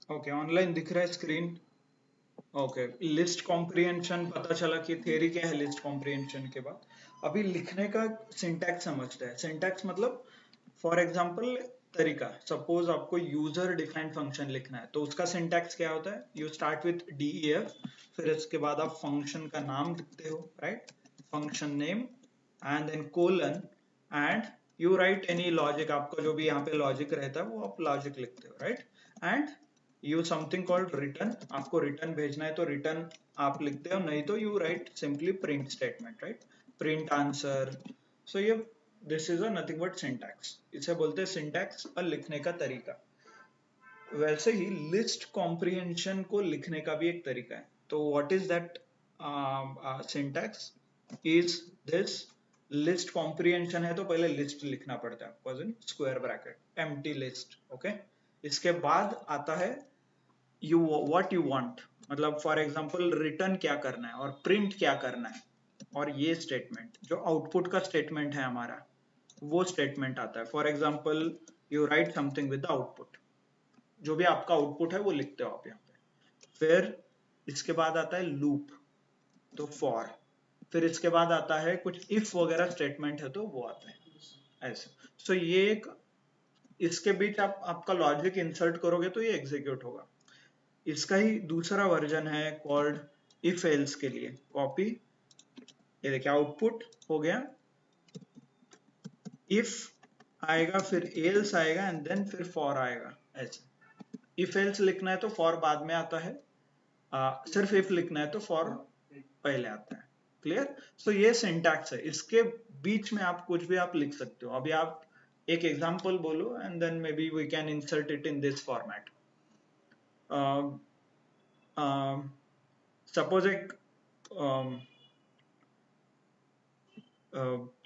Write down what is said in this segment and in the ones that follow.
Okay, online दिख रहा है स्क्रीन। ओके, लिस्ट कॉम्प्रिहेंशन पता चला कि थ्योरी क्या है लिस्ट कॉम्प्रिहेंशन के बाद। अभी लिखने का सिंटैक्स समझते हैं। सिंटैक्स मतलब फॉर एग्जांपल तरीका, सपोज आपको यूजर डिफाइंड फंक्शन लिखना है तो उसका सिंटैक्स क्या होता है, यू स्टार्ट विथ डीईएफ, फिर इसके बाद आप फंक्शन का नाम लिखते हो, right, function name and then colon and you write any logic, आपका जो भी यहाँ पे लॉजिक रहता है वो आप लॉजिक लिखते हो, right, and you something called return, आपको रिटर्न भेजना है तो रिटर्न आप लिखते हो, नहीं तो you write simply print statement, right, print answer. So ये this is a nothing but syntax, इसे बोलते हैं सिंटैक्स और लिखने का तरीका। वैसे ही लिस्ट कॉम्प्रिहेंशन को लिखने का भी एक तरीका है। तो what is that syntax is this, list comprehension है तो पहले लिस्ट लिखना पड़ता है आपको in square bracket empty list, okay. इसके बाद आता है यू व्हाट यू वांट, मतलब फॉर एग्जांपल रिटर्न क्या करना है और प्रिंट क्या करना है, और ये स्टेटमेंट जो आउटपुट का स्टेटमेंट है हमारा वो स्टेटमेंट आता है। For example you right something with the output, जो भी आपका आउटपुट है वो लिखते हो आप यहाँ पे। फिर इसके बाद आता है लूप, तो फॉर, फिर इसके बाद आता है कुछ इफ वगैरह स्टेटमेंट है तो वो आता है ऐसे। सो ये एक, इसके बीच आप आपका लॉजिक इंसर्ट करोगे तो ये एग्जीक्यूट होगा। इसका ही दूसरा वर्जन है कॉल्ड इफ एल्स के लिए, कॉपी, ये देखिए आउटपुट हो गया, इफ आएगा फिर एल्स आएगा एंड देन फिर फॉर आएगा ऐसे। इफ एल्स लिखना है तो फॉर बाद में आता है, सिर्फ इफ लिखना है तो फॉर पहले आता है। क्लियर? सो ये सिंटैक्स है, इसके बीच में आप कुछ भी आप लिख सकते हो। अभी आप एक एग्जांपल बोलो and then maybe we can insert it in this format. Suppose एक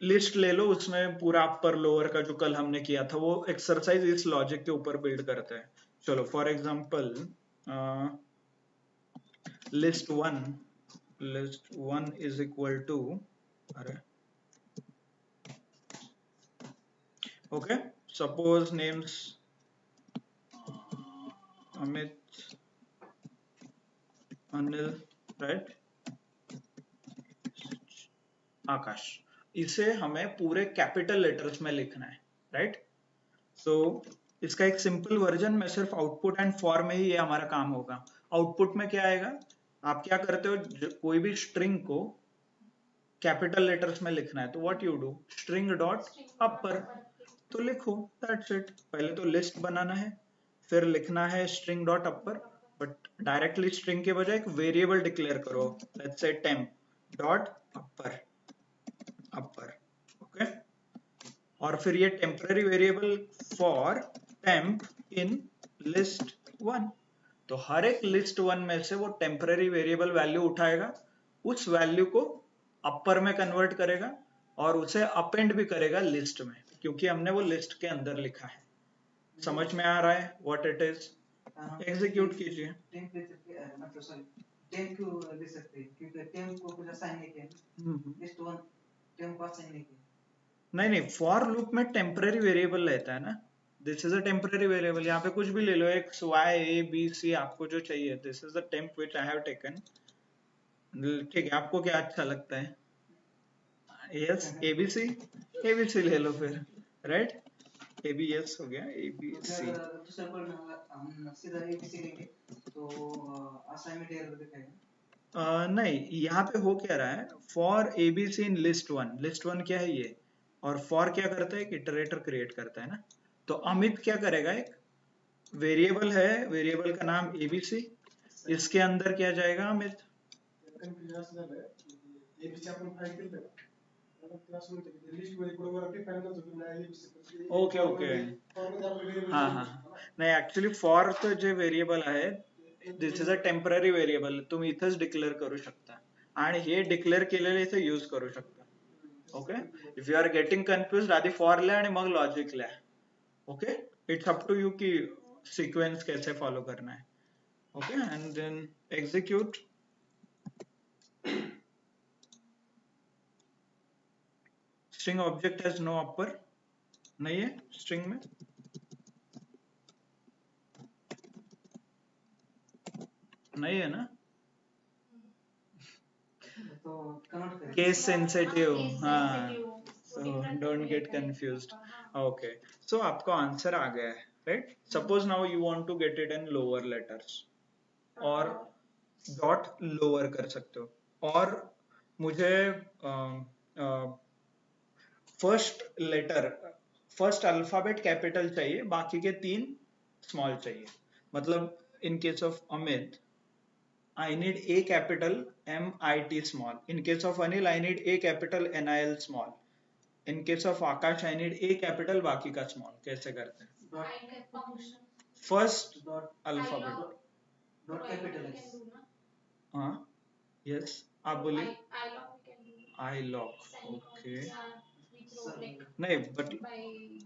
लिस्ट ले लो, उसमें पूरा अपर लोअर का जो कल हमने किया था वो एक्सरसाइज इस लॉजिक के ऊपर बिल्ड करते हैं। चलो for example list one is equal to, अरे okay, suppose names Amit, Anil, right, Akash, इसे हमें पूरे कैपिटल लेटर्स में लिखना है, राइट। सो इसका एक सिंपल वर्जन में सिर्फ आउटपुट एंड फॉर में ही ये हमारा काम होगा। आउटपुट में क्या आएगा, आप क्या करते हो, कोई भी स्ट्रिंग को कैपिटल लेटर्स में लिखना है तो what you do, string dot upper, तो लिखो, दैट्स इट। पहले तो लिस्ट बनाना है, फिर लिखना है string dot upper, but directly string के बजाय एक वेरिएबल डिक्लेयर करो, let's say temp dot upper, upper, okay. और फिर ये temporary variable for temp in list one, तो हर एक लिस्ट वन में से वो टेम्पररी वेरिएबल वैल्यू उठाएगा, उस वैल्यू को अपर में कन्वर्ट करेगा और उसे अपेंड भी करेगा लिस्ट में, क्योंकि हमने वो लिस्ट के अंदर लिखा है। समझ में आ रहा है व्हाट इट इज? एग्जीक्यूट कीजिए। मतलब सॉरी, टेम्प क्यों ले सकते हैं, क्योंकि टेम्प को कुछ असाइन नहीं किया, लिस्ट वन टेम्प को असाइन नहीं किया। नहीं नहीं, फॉर लूप में टेम्पररी वेरिएबल रहता है ना, this is a temporary variable, यहाँ पे कुछ भी ले लो, X Y A B C, आपको जो चाहिए, this is the temp which I have taken. ठीक है, आपको क्या अच्छा लगता है? यस, एबीसी, एबीसी ले लो फिर, राइट, एबीएस हो गया, एबीसी। दूसरे पर हम सीधा एबीसी लेंगे तो असाइनमेंट एरर दिखाएगा। नहीं, यहाँ पे हो क्या रहा है, for ABC in list one, list one क्या है ये, और फॉर क्या करता है, एक इटरेटर क्रिएट करता है ना। तो अमित क्या करेगा, एक वेरिएबल है, वेरिएबल का नाम एबीसी, इसके अंदर क्या जाएगा अमित, ओके ओके, हाँ हाँ, नाही ऍक्च्युली फॉर तो जे व्हेरिएबल आहे, this is a temporary variable, तुम्ही इथेच डिक्लेअर करू शकता आणि हे डिक्लेअर केलेले इथे यूज करू शकता, okay. If you are getting confuse, आधी फॉर लिहा आणि मग लॉजिक लिहा, okay. It's up to you की सीक्वेंस कैसे फॉलो करना है, okay, and then execute. String object has no upper, नहीं है स्ट्रिंग में, नहीं है ना, तो कन्वर्ट करें केस सेंसिटिव, हाँ, तो so different don't get रहता है confused. हाँ Okay, so आपका आंसर आ गया है, right? Suppose now you want to get it in lower letters, और डॉट लोअर कर सकते हो, और मुझे first letter, first alphabet capital चाहिए, बाकी के 3 स्मॉल चाहिए. मतलब in case of Amit I need A capital MIT small. In case of Anil, I need A capital NIL small. In case of Akash, I need A capital बाकी का small. कैसे करते हैं? Dot First dot alphabet. Dot capitalise हाँ, yes. आप बोलिए. I lock. Okay. नहीं, but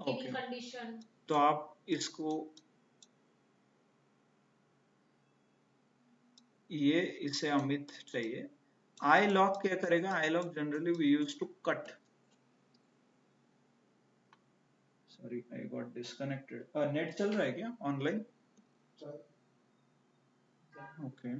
okay. तो आप इसको, ये इसे अमित चाहिए. आई लॉक क्या करेगा? Iloc generally we use to cut. Sorry, I got disconnected. Net चल रहा है क्या ऑनलाइन? ओके.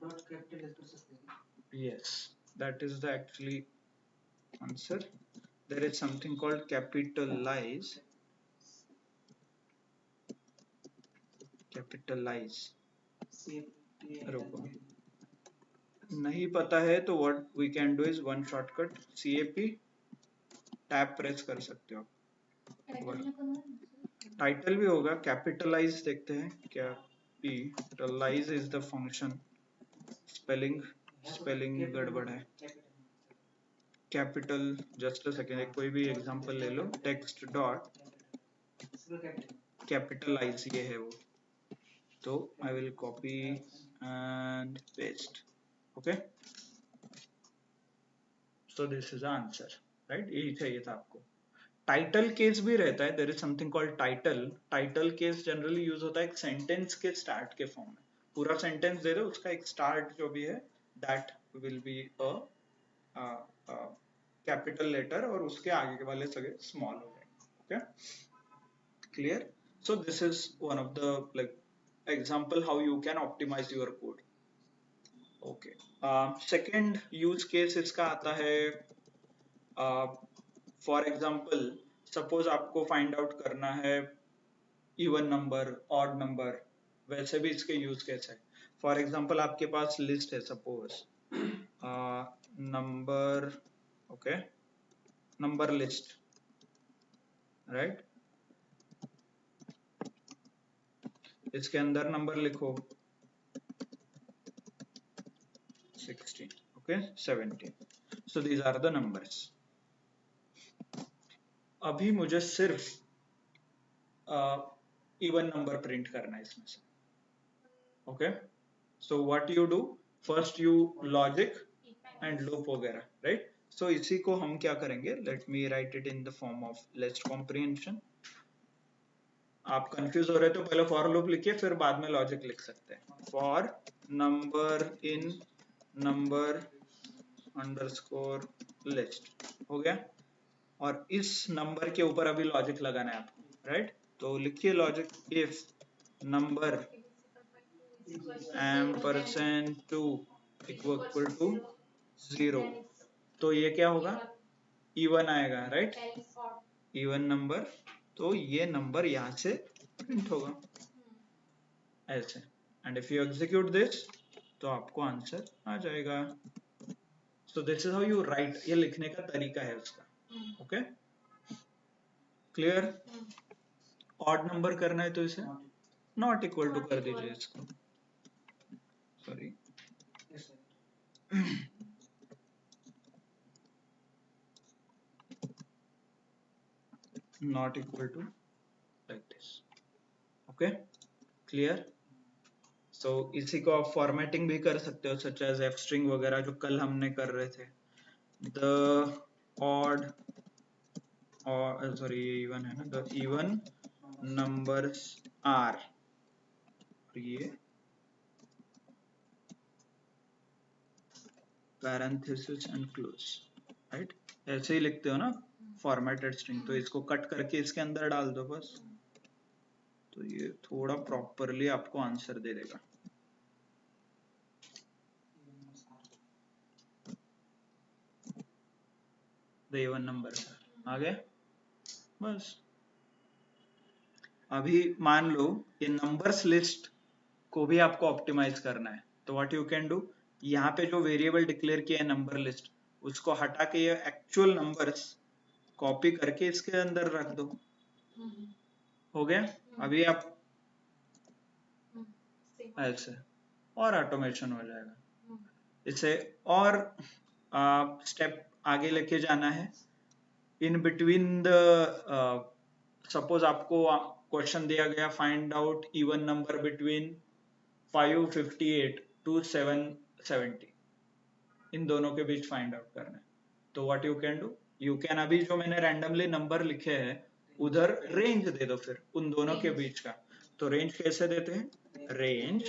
डॉट कैपिटलाइज कर सकते हैं. Yes, that is the actually answer. There is something called capitalize. Capitalize. रुको, नहीं पता है तो what we can do is one shortcut, CAP, tab press कर सकते हो. टाइटल भी होगा. कैपिटलाइज देखते हैं. Capitalise is the function. Spelling गड़बड़ है. कैपिटल, जस्ट अ सेकेंड, एक कोई भी एग्जांपल ले लो. टेक्स्ट डॉट कैपिटलाइज, ये है वो. तो I will copy and paste. Okay, so this is answer, right? यही चाहिए था आपको. टाइटल केस भी रहता है. There is something called title. Title case generally use होता है एक सेंटेंस के स्टार्ट के फॉर्म में. पूरा सेंटेंस दे दो, उसका एक स्टार्ट जो भी है that will be a capital letter, और उसके आगे के वाले सगे स्मॉल हो गए. Okay, clear? So this is one of the like example how you can optimise your code. Okay, second use case इसका आता है. फॉर एग्जांपल, सपोज आपको फाइंड आउट करना है इवन नंबर, ऑड नंबर, वैसे भी इसके यूज केस है. फॉर एग्जांपल, आपके पास लिस्ट है, suppose number, okay, number list, right? इसके अंदर नंबर लिखो 16, okay, 17. So these are the numbers. अभी मुझे सिर्फ इवन नंबर प्रिंट करना है इसमें से. Okay, so what you do, first you logic and loop वगैरह, राइट? सो इसी को हम क्या करेंगे, let me right it in the form of list comprehension. आप कंफ्यूज हो रहे तो पहले फॉर लूप लिखिए, फिर बाद में लॉजिक लिख सकते हैं. For number in number underscore list, हो गया. और इस नंबर के ऊपर अभी लॉजिक लगाना है आपको, राइट? तो लिखिए logic, if number %2 equal to 0, तो ये क्या होगा? इवन आएगा, राइट? इवन नंबर, तो ये नंबर यहां से प्रिंट होगा ऐसे. And if you execute this, तो आपको आंसर आ जाएगा. सो this is how you right. ये लिखने का तरीका है उसका. Okay, clear? ऑड नंबर करना है तो इसे नॉट इक्वल टू कर दीजिए इसको. Sorry, not equal to, like this. Okay, clear? So इसी को आप फॉर्मेटिंग भी कर सकते हो, सच एज एफ स्ट्रिंग वगैरह जो कल हमने कर रहे थे. The odd और सॉरी ये इवन है ना, द इवन नंबर्स आर, ये पैरेंथेसिस एंड क्लोज, राइट, ऐसे ही लिखते हो ना फॉर्मेटेड स्ट्रिंग, तो इसको कट करके इसके अंदर डाल दो बस, तो ये थोड़ा प्रॉपरली आपको आंसर दे देगा। द इवन नंबर आ गया बस। अभी मान लो ये नंबर्स लिस्ट को भी आपको ऑप्टिमाइज करना है, तो व्हाट यू कैन डू, यहाँ पे जो वेरिएबल डिक्लेयर किया है नंबर लिस्ट, उसको हटा के ये एक्चुअल नंबर्स कॉपी करके इसके अंदर रख दो, हो गया। अभी आप ऐसे और ऑटोमेशन हो जाएगा। इसे और स्टेप आगे लेके जाना है। इन बिटवीन द सपोज आपको क्वेश्चन दिया गया, find out even number between 558 to 770, इन दोनों के बीच फाइंड आउट करना है। तो what you can do, you can, अभी जो मैंने रैंडमली नंबर लिखे हैं उधर रेंज दे दो फिर उन दोनों के बीच का। तो रेंज कैसे देते हैं, रेंज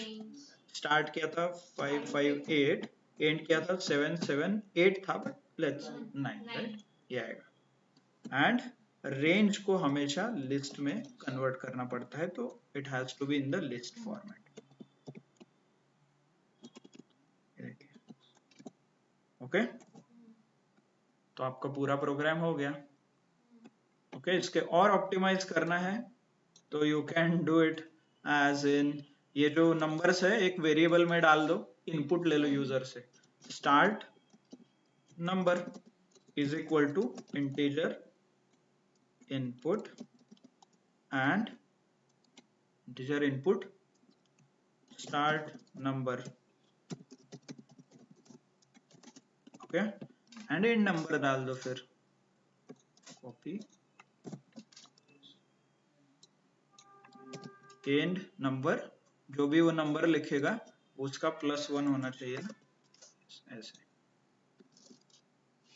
स्टार्ट किया था 558, एंड किया था 778 था, बट लेट्स 9, राइट, ये आएगा। एंड रेंज को हमेशा लिस्ट में कन्वर्ट करना पड़ता है, तो it has to be in the list format. Okay, तो आपका पूरा प्रोग्राम हो गया। ओके, इसके और ऑप्टिमाइज करना है तो you can do it as in, ये जो नंबर्स है एक वेरिएबल में डाल दो, इनपुट ले लो यूजर से, start number is equal to integer input and integer input start number, okay, and end number डाल दो फिर, कॉपी, एंड नंबर, जो भी वो नंबर लिखेगा उसका +1 होना चाहिए ना, ऐसे।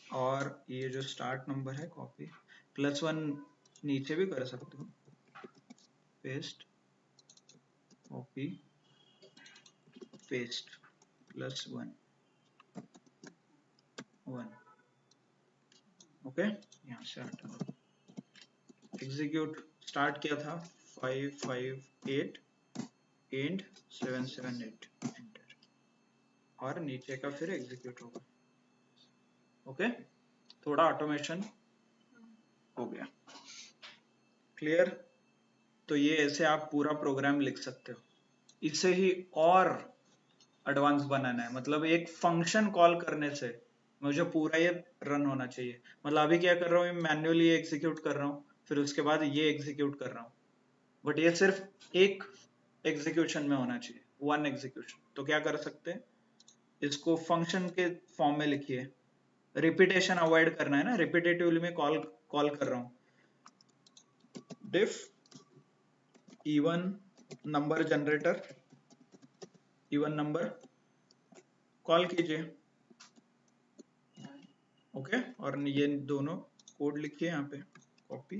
और ये जो स्टार्ट नंबर है, कॉपी, +1 नीचे भी कर सकते हो, पेस्ट, कॉपी, पेस्ट, +1 1, ओके, यहाँ से हटा दो। एग्जीक्यूट स्टार्ट किया था 558 एंड 778, एंटर, और नीचे का फिर एग्जीक्यूट होगा। ओके, थोड़ा ऑटोमेशन हो गया, क्लियर। तो ये ऐसे आप पूरा प्रोग्राम लिख सकते हो। इसे ही और एडवांस बनाना है, मतलब एक फंक्शन कॉल करने से मुझे पूरा ये रन होना चाहिए। मतलब अभी क्या कर रहा हूँ, मैन्युअली एग्जीक्यूट कर रहा हूँ, फिर उसके बाद ये एग्जीक्यूट कर रहा हूँ, बट ये सिर्फ एक एग्जीक्यूशन में होना चाहिए, वन एग्जीक्यूशन। तो क्या कर सकते हैं, इसको फंक्शन के फॉर्म में लिखिए, रिपीटेशन अवॉइड करना है ना, रिपीटेटिवली में कॉल कर रहा हूँ, def even number generator, even number call कीजिए, ओके, और ये दोनों कोड लिखिए यहाँ पे, कॉपी,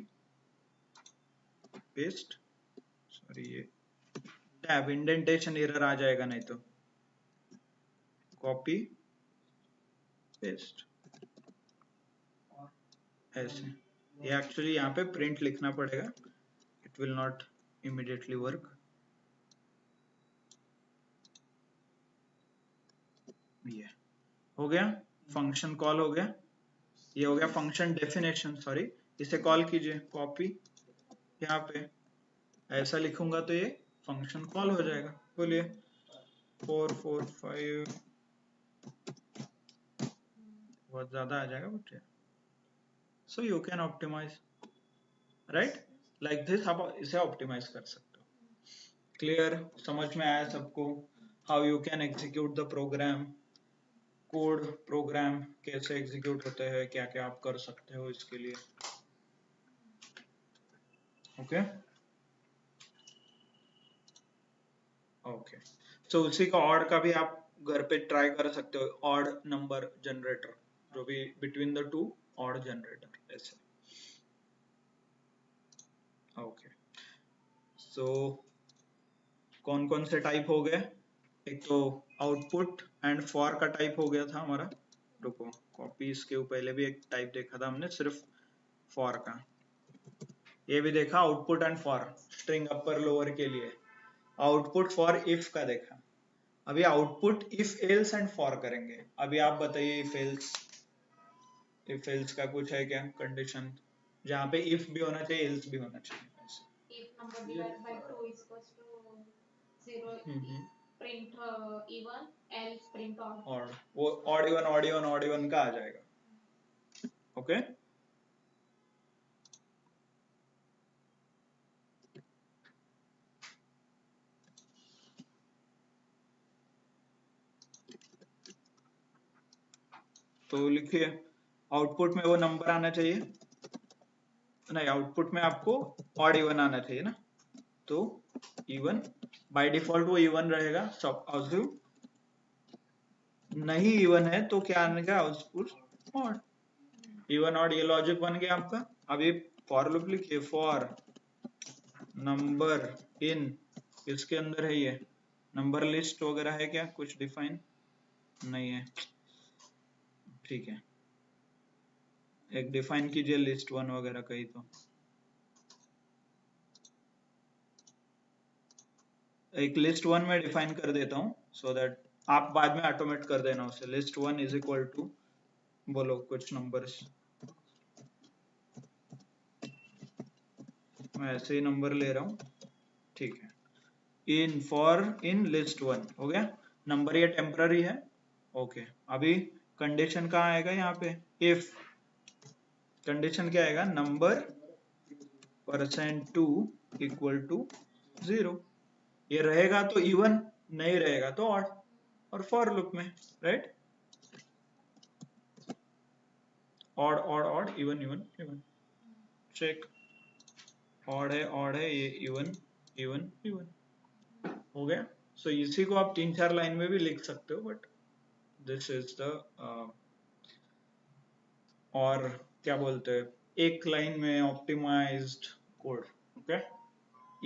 पेस्ट, सॉरी ये टैब इंडेंटेशन एरर आ जाएगा नहीं तो, कॉपी, पेस्ट, ऐसे। ये एक्चुअली यहाँ पे प्रिंट लिखना पड़ेगा, it will not immediately work. ये हो गया, फंक्शन कॉल हो गया, ये हो गया फंक्शन डेफिनेशन, सॉरी, इसे कॉल कीजिए, कॉपी, यहाँ पे ऐसा लिखूंगा तो ये फंक्शन कॉल हो जाएगा। बोलिए 4 4 5, बहुत ज्यादा आ जाएगा but, so you can optimise, right, like this आप इसे ऑप्टिमाइज कर सकते हो। क्लियर, समझ में आया सबको, how you can execute the program, code program कैसे एग्जीक्यूट होते हैं, क्या क्या आप कर सकते हो इसके लिए। ओके ओके, सो उसी का ऑड का भी आप घर पे ट्राई कर सकते हो, ऑड नंबर जनरेटर, जो भी between the two odd generator, ऐसे। ओके, सो कौन कौन से टाइप हो गए? एक तो आउटपुट एंड फॉर का टाइप हो गया था हमारा। रुको, कॉपी, इसके पहले भी एक टाइप देखा था हमने सिर्फ फॉर का। ये भी देखा output and for, string upper lower के लिए। आउटपुट फॉर इफ का देखा। अभी output if else and for करेंगे। अभी आप बताइए इफ एल्स का कुछ है क्या कंडीशन जहाँ पे इफ भी होना चाहिए एल्स भी होना चाहिए? If number divided by 2 is equals to 0, print even, else print odd. और वो ऑड इवन का आ जाएगा। ओके, तो लिखिए आउटपुट में वो नंबर आना चाहिए, नहीं आउटपुट में आपको ऑड इवन आना चाहिए ना, तो इवन बाय डिफॉल्ट वो इवन रहेगा। आउटपुट नहीं इवन है तो क्या आएगा? Output odd. इवन ऑड, ये लॉजिक बन गया आपका। अब ये फॉर लूप लिखिए, फॉर नंबर इन, इसके अंदर है ये नंबर लिस्ट वगैरह है क्या? कुछ डिफाइन नहीं है, ठीक है, एक डिफाइन कीजिए लिस्ट वन वगैरह कहीं तो। एक लिस्ट वन में डिफाइन कर देता हूं सो दैट आप बाद में ऑटोमेट कर देना उसे। List one is equal to, बोलो कुछ नंबर्स, मैं ऐसे ही नंबर ले रहा हूं, ठीक है। In for in list one हो गया। नंबर ये टेम्पररी है, ओके। अभी कंडीशन कहाँ आएगा? यहाँ पे इफ कंडीशन क्या आएगा? Number %2 equal to 0। ये रहेगा तो इवन, नहीं रहेगा तो ऑड। और फॉर लूप में right, odd odd odd, even even even, check. Odd है, ये इवन इवन इवन हो गया। सो इसी को आप 3-4 लाइन में भी लिख सकते हो, बट दिस इज द और क्या बोलते हैं, एक लाइन में ऑप्टिमाइज्ड कोड। ओके,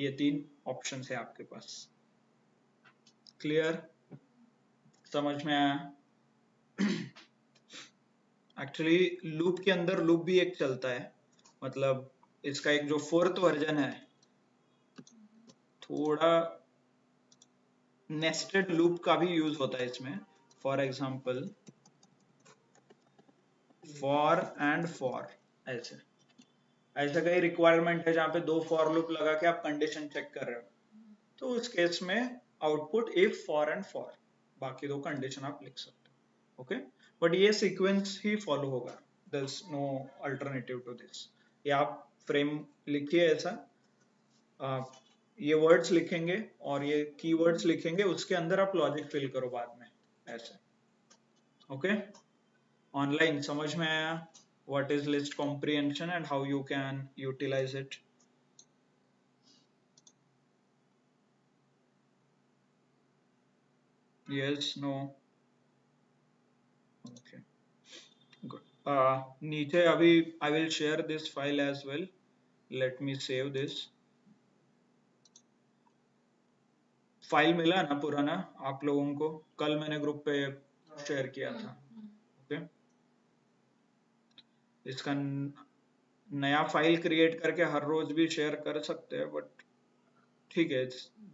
ये 3 ऑप्शन है आपके पास। क्लियर? समझ में आया? एक्चुअली लूप के अंदर लूप भी एक चलता है, मतलब इसका एक जो 4th वर्जन है, थोड़ा नेस्टेड लूप का भी यूज होता है इसमें। For example for end for, ऐसे ऐसा कई रिक्वायरमेंट है जहाँ पे 2 फॉर लूप लगा के आप कंडीशन चेक कर रहे हो, तो उस केस में output if for end for, बाकी 2 कंडीशन आप लिख सकते हो। ओके, बट ये सीक्वेंस ही फॉलो होगा, there is no alternative to this. ये आप फ्रेम लिखिए ऐसा, ये वर्ड्स लिखेंगे और ये कीवर्ड्स लिखेंगे, उसके अंदर आप लॉजिक फिल करो बाद में, ऐसे। ओके, ऑनलाइन समझ में आया what is list comprehension and how you can utilize it? Yes, no? Okay, good. नीचे अभी I will share this file as well. Let me save this. File मिला ना पुराना आप लोगों को? कल मैंने ग्रुप पे शेयर किया था। ओके, इसका नया फाइल क्रिएट करके हर रोज भी शेयर कर सकते हैं, बट ठीक है,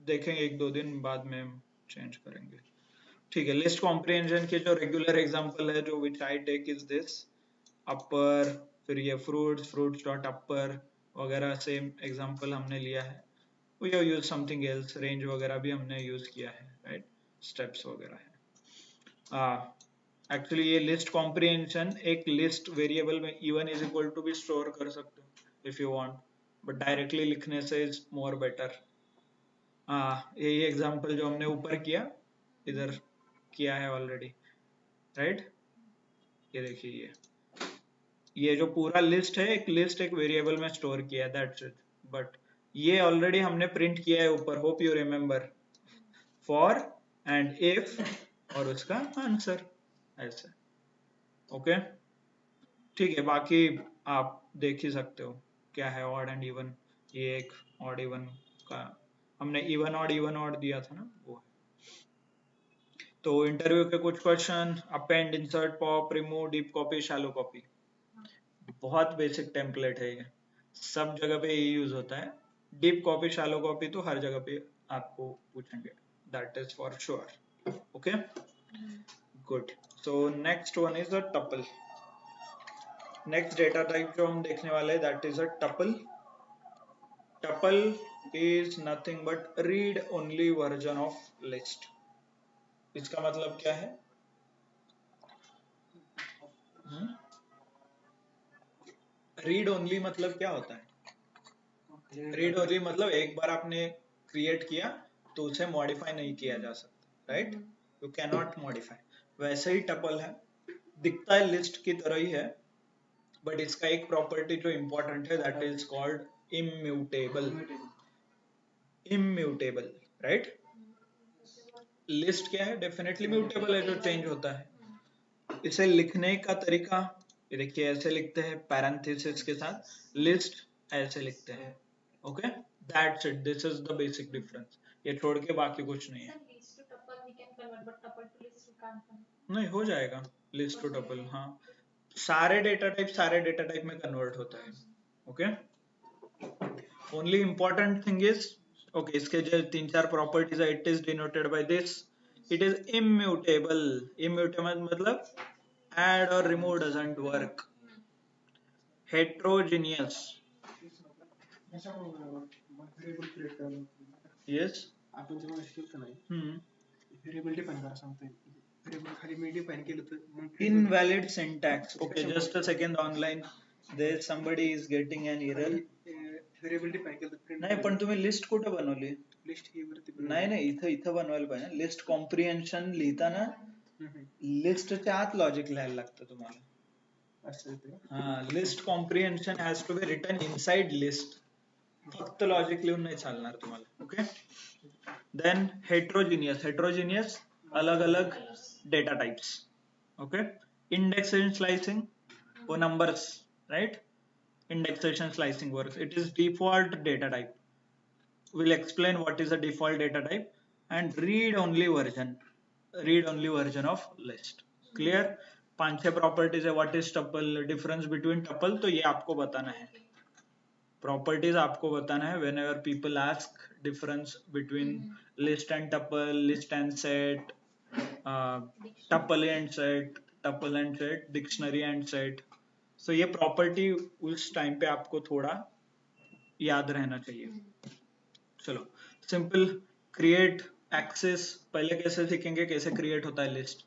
देखेंगे 1-2 दिन बाद में चेंज करेंगे। ठीक है, लिस्ट कॉम्प्रिहेंशन के जो रेगुलर एग्जांपल है जो which I take is this upper, फिर ये फ्रूट्स डॉट अपर वगैरह सेम एग्जांपल हमने लिया है। We have use something else, range वगैरह भी हमने यूज किया है, राइट, स्टेप्स वगैरह है। एक्चुअली ये लिस्ट कॉम्प्रिहेंशन एक लिस्ट वेरिएबल में इवन इज इक्वल टू भी स्टोर कर सकते हो if you want, but directly लिखने से इज मोर बेटर। यही एग्जांपल जो हमने ऊपर किया, इधर किया है ऑलरेडी, राइट। ये देखिए, ये जो पूरा लिस्ट है, एक लिस्ट एक वेरिएबल में स्टोर किया है, दैट्स इट। बट ये ऑलरेडी हमने प्रिंट किया है ऊपर, hope you remember, for and if और उसका आंसर, ऐसे। ओके, ठीक है, बाकी आप देख ही सकते हो क्या है ऑड एंड इवन, ये एक ऑड इवन का हमने इवन ऑड दिया था ना वो। तो इंटरव्यू के कुछ question, append, insert, pop, remove, deep copy, shallow copy, बहुत बेसिक टेम्पलेट है ये, सब जगह पे ये यूज होता है। डीप कॉपी, शैलो कॉपी तो हर जगह पे आपको पूछेंगे, that is for sure. Okay, good. So next one is a tuple. Next data type जो हम देखने वाले हैं that is a tuple. Tuple is nothing but read only version of list. इसका मतलब क्या है? रीड ओनली मतलब क्या होता है? रीड ओनली मतलब एक बार आपने क्रिएट किया तो उसे मॉडिफाई नहीं किया जा सकता, right? You can not modify. वैसे ही टपल है, दिखता है लिस्ट की तरह ही है, बट इसका एक प्रॉपर्टी जो इंपॉर्टेंट है that is called immutable. Immutable, right? List क्या है? डेफिनेटली म्यूटेबल है, जो चेंज होता है। इसे लिखने का तरीका ये देखिए, ऐसे लिखते हैं पैरेंथेसिस के साथ, लिस्ट ऐसे लिखते हैं। Okay, that's it, this is the basic difference. ये छोड़ के बाकी कुछ नहीं है। नहीं, हो जाएगा लिस्ट टू टपल, हाँ। सारे डेटा टाइप में कन्वर्ट होता है। Okay, only important thing is, okay, इसके जो 3-4 प्रॉपर्टीज है, it is denoted by this, it is immutable. Immutable मतलब add or remove doesn't work. Heterogeneous, yes. आपण जेव्हा शिकतो नाही व्हेरिएबल डिफाइन करा सांगतोय, व्हेरिएबल खाली मी डिफाइन केलं तर मग Invalid syntax. Okay, just a second online. There somebody is getting an error. Variable define केलं तर नाही, पण तुम्ही लिस्ट कुठे बनवली? लिस्ट ही वरती नाही नाही, इथं बनवायला पाहिजे। लिस्ट कॉम्प्रिहेन्शन लिहिताना लिस्टच्या आत लॉजिक लिहायला लागतं तुम्हाला। हाँ, list comprehension has to be written inside list, फक्त लॉजिक लिहून नाही चालणार तुम्हाला। ओके, देन हेट्रोजीनियस अलग अलग data types. Okay, indexation slicing, वो numbers, right? Indexation slicing works, it is default data type. we'll explain what is a default data type, and read only version of list। clear? 5-6 properties है। What is tuple, difference between tuple, तो ये आपको बताना है। Properties आपको बताना है whenever people ask difference between list and tuple, list and set, tuple and set, dictionary and set। so ये प्रॉपर्टी उस टाइम पे आपको थोड़ा याद रहना चाहिए। चलो, सिंपल क्रिएट एक्सेस पहले कैसे सीखेंगे, कैसे क्रिएट होता है लिस्ट,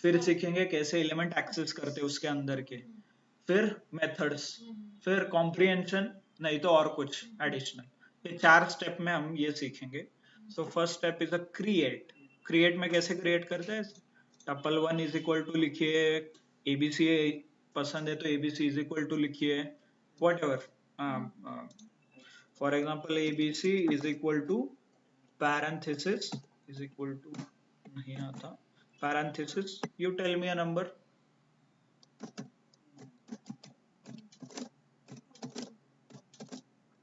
फिर सीखेंगे कैसे एलिमेंट एक्सेस करते हैं उसके अंदर के, फिर मेथड्स, फिर कॉम्प्रिहेंशन, नहीं तो और कुछ एडिशनल। ये 4 स्टेप में हम ये सीखेंगे। So first step is a create. Create में कैसे क्रिएट करते हैं? टपल 1 इज इक्वल टू लिखिए, एबीसी पसंद है तो एबीसी इज इक्वल टू लिखिए, what ever. For example, ABC is equal to parenthesis is equal to, नहीं आता, parenthesis, you tell me a number।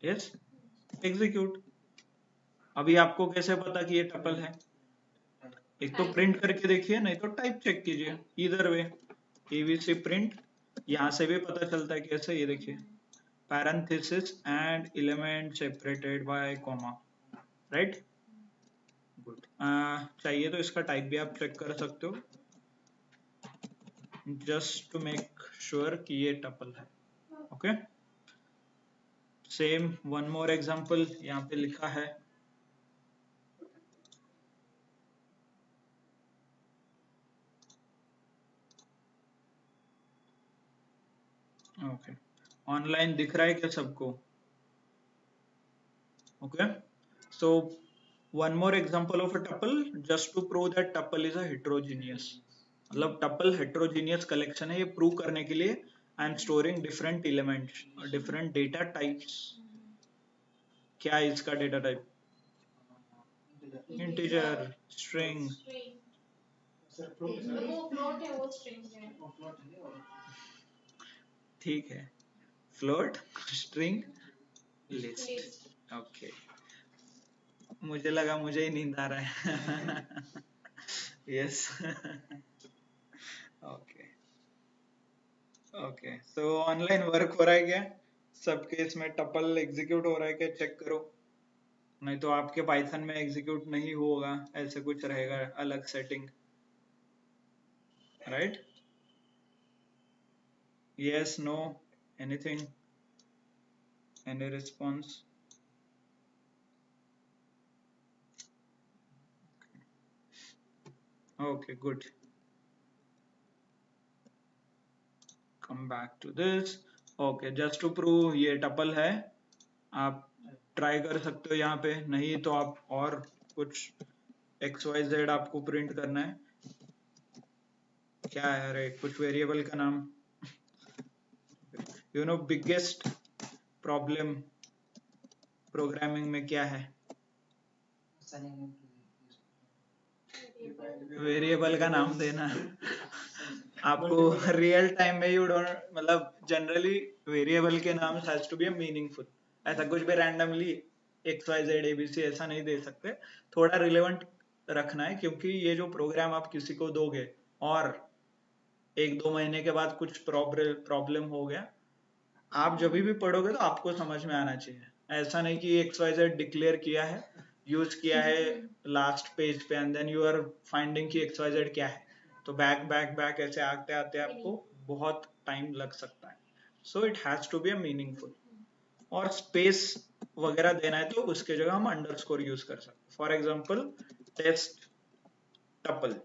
yes, execute। अभी आपको कैसे पता कि ये टपल है? एक तो प्रिंट करके देखिए, नहीं तो टाइप चेक कीजिए, इधर वे ABC प्रिंट, यहां से भी पता चलता है कैसे, ये देखिए parenthesis and element separated by comma, right? Good. चाहिए तो इसका टाइप भी आप चेक कर सकते हो, जस्ट टू मेक श्योर कि ये टपल है। Okay, same one more example यहाँ पे लिखा है। ओके, ऑनलाइन दिख रहा है क्या सबको? Okay, so one more example of a tuple, just to prove that tuple is a heterogeneous. मतलब टपल हेट्रोजीनियस कलेक्शन है, ये प्रूव करने के लिए I am storing different elements, different data types. क्या है इसका डेटा टाइप? Integer, string. ठीक है, float, string, list. List. Okay, मुझे लगा मुझे ही नींद आ रहा है। Yes. Okay okay, so online work हो रहा है क्या सबके? इसमें टपल एग्जीक्यूट हो रहा है क्या, चेक करो। नहीं तो आपके पाइथन में एग्जीक्यूट नहीं होगा, ऐसे कुछ रहेगा अलग setting, right? Yes, no, anything, any response? Okay, good. Come back to this. Okay, just to prove ये टपल है, आप ट्राई कर सकते हो यहाँ पे। नहीं तो आप और कुछ XYZ आपको प्रिंट करना है। क्या है? अरे कुछ वेरिएबल का नाम। You know biggest problem programming में क्या है? वेरिएबल का नाम देना। आपको रियल टाइम में यू डोंट, मतलब जनरली वेरिएबल के नाम हैज टू बी मीनिंगफुल। ऐसा कुछ भी रैंडमली XYZ ABC ऐसा नहीं दे सकते, थोड़ा रिलेवेंट रखना है, क्योंकि ये जो प्रोग्राम आप किसी को दोगे और 1-2 महीने के बाद कुछ प्रॉब्लम हो गया, आप जब भी पढ़ोगे तो आपको समझ में आना चाहिए। ऐसा नहीं कि XYZ डिक्लेयर किया है, यूज किया है लास्ट पेज पे, and then you are finding कि XYZ क्या है, तो बैक बैक बैक ऐसे आते आते आपको बहुत टाइम लग सकता है। So it has to be a meaningful. और स्पेस वगैरह देना है तो उसके जगह हम अंडरस्कोर यूज कर सकते। फॉर एग्जांपल टेस्ट टपल,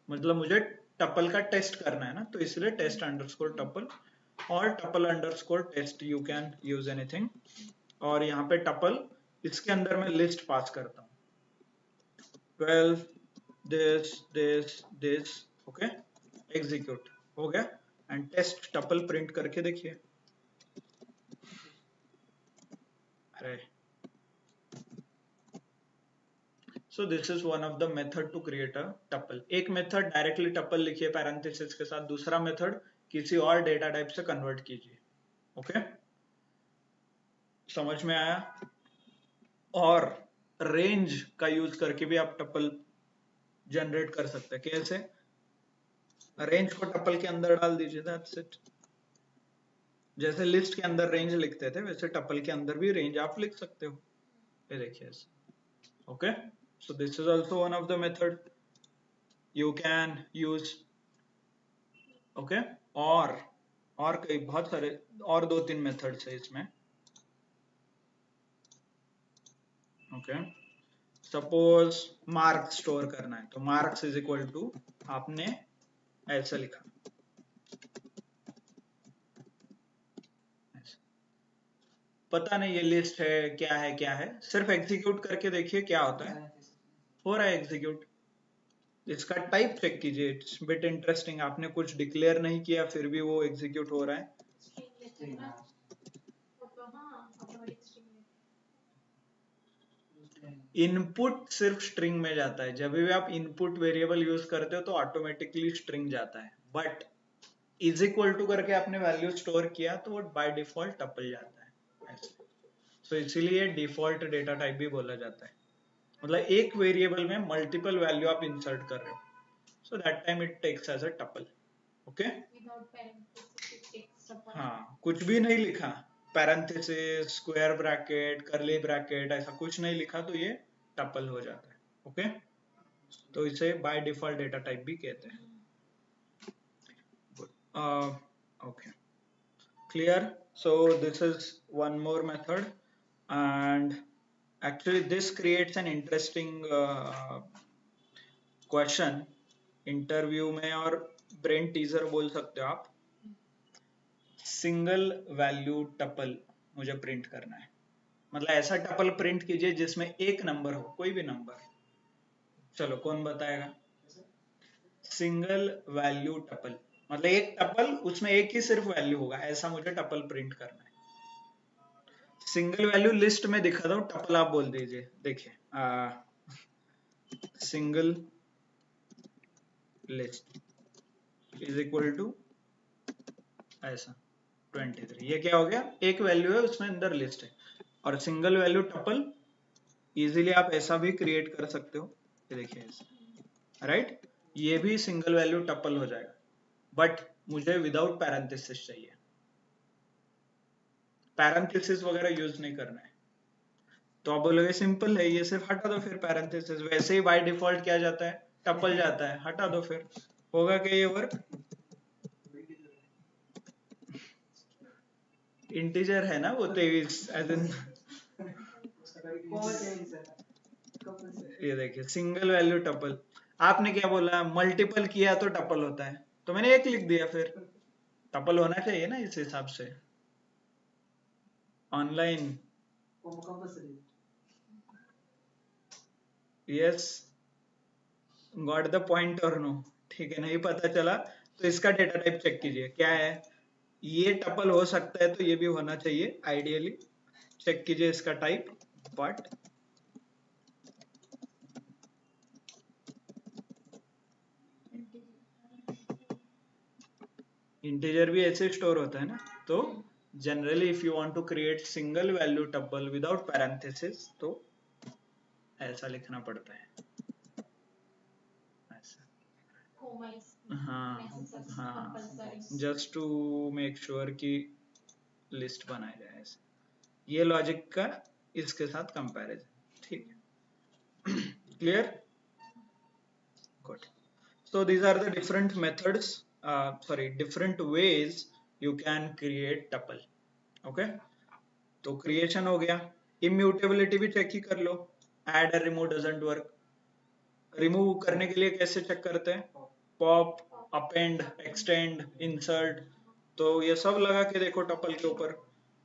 मतलब मुझे टपल का टेस्ट करना है ना, तो इसलिए टेस्ट अंडरस्कोर टपल और tuple underscore test, you can use anything. और यहाँ पे टपल, इसके अंदर मैं लिस्ट पास करता हूँ 12 दिस, ओके, एग्जीक्यूट हो गया। एंड टेस्ट टपल प्रिंट करके देखिए। अरे, so this is one of the method to create a tuple. एक मेथड डायरेक्टली टपल लिखिए पैरेंथेसिस के साथ, दूसरा मेथड किसी और डेटा टाइप से कन्वर्ट कीजिए। ओके, समझ में आया? और रेंज का यूज करके भी आप टपल जनरेट कर सकते हैं। कैसे? रेंज को टपल के अंदर डाल दीजिए, दैट्स इट। जैसे लिस्ट के अंदर रेंज लिखते थे, वैसे टपल के अंदर भी रेंज आप लिख सकते हो। ये देखिए, okay. So this is also one of the method you can use. Okay, और कई बहुत सारे और 2-3 मेथड्स है इसमें। ओके, सपोज मार्क्स स्टोर करना है, तो मार्क्स इज इक्वल टू, आपने ऐसा लिखा, पता नहीं ये लिस्ट है क्या है, सिर्फ एग्जीक्यूट करके देखिए क्या होता है। हो रहा है एग्जीक्यूट। इसका टाइप चेक कीजिए, इट्स बिट इंटरेस्टिंग। आपने कुछ डिक्लेयर नहीं किया फिर भी वो एग्जीक्यूट हो रहा है। इनपुट सिर्फ स्ट्रिंग में जाता है, जब भी आप इनपुट वेरिएबल यूज करते हो तो ऑटोमेटिकली स्ट्रिंग जाता है, बट इज इक्वल टू करके आपने वैल्यू स्टोर किया तो वो बाय डिफॉल्ट टपल जाता है ऐसे। सो इसीलिए डिफॉल्ट डेटा टाइप भी बोला जाता है, मतलब एक वेरिएबल में मल्टीपल वैल्यू आप इंसर्ट कर रहे हो, so that time it takes as a tuple. Okay, हाँ, कुछ भी नहीं लिखा, parenthesis, square bracket, curly bracket, ऐसा कुछ नहीं लिखा तो ये टपल हो जाता है। ओके, तो इसे बाय डिफॉल्ट डेटा टाइप भी कहते हैं। Okay, clear? So this is one more method, and actually this creates an interesting question interview में, और ब्रेन टीजर बोल सकते हो आप। सिंगल वैल्यू टपल मुझे प्रिंट करना है, मतलब ऐसा टपल प्रिंट कीजिए जिसमें एक नंबर हो, कोई भी नंबर। चलो, कौन बताएगा? सिंगल वैल्यू टपल मतलब एक टपल, उसमें एक ही सिर्फ वैल्यू होगा, ऐसा मुझे टपल प्रिंट करना है। सिंगल वैल्यू लिस्ट में दिखा दो, टपल आप बोल दीजिए। देखिए, single list is equal to ऐसा, 23। ये क्या हो गया, एक वैल्यू है उसमें अंदर लिस्ट है। और सिंगल वैल्यू टपल इजीली आप ऐसा भी क्रिएट कर सकते हो, ये देखिए ऐसा, राइट। ये भी सिंगल वैल्यू टपल हो जाएगा, बट मुझे विदाउट पैरेंथेसिस चाहिए, पैरेंथेसिस वगैरह यूज नहीं करना है। तो आप बोलोगे सिंपल है ये, सिर्फ हटा दो फिर पैरेंथेसिस, वैसे ही बाय डिफॉल्ट क्या जाता है, टपल जाता है, हटा दो फिर, होगा क्या ये वर्क। इंटीजर है ना वो 23 एज इन, ये देखिए सिंगल वैल्यू टपल। आपने क्या बोला, मल्टीपल किया तो टपल होता है, तो मैंने एक लिख दिया, फिर टपल होना चाहिए ना इस हिसाब से। Online, yes, got the point और नो, ठीक है। नहीं पता चला तो इसका डेटा टाइप चेक कीजिए क्या है, ये टपल हो सकता है तो ये भी होना चाहिए आइडियली, चेक कीजिए इसका टाइप। बट इंटीजर भी ऐसे स्टोर होता है ना, तो generally if you want to create single value tuple without parenthesis तो ऐसा लिखना पड़ता है, ऐसा। हाँ हाँ, जस्ट टू मेक श्योर कि लिस्ट बनाया जाए ऐसे, ये लॉजिक का इसके साथ कंपैरिजन, ठीक है। Clear, good. So these are the different methods, different ways you can create tuple. Okay, तो creation हो गया, immutability भी चेक ही कर लो, add and remove doesn't work। Remove करने के लिए कैसे चेक करते हैं, पॉप, अपेंड, एक्सटेंड, इंसर्ट, तो ये सब लगा के देखो टपल के ऊपर,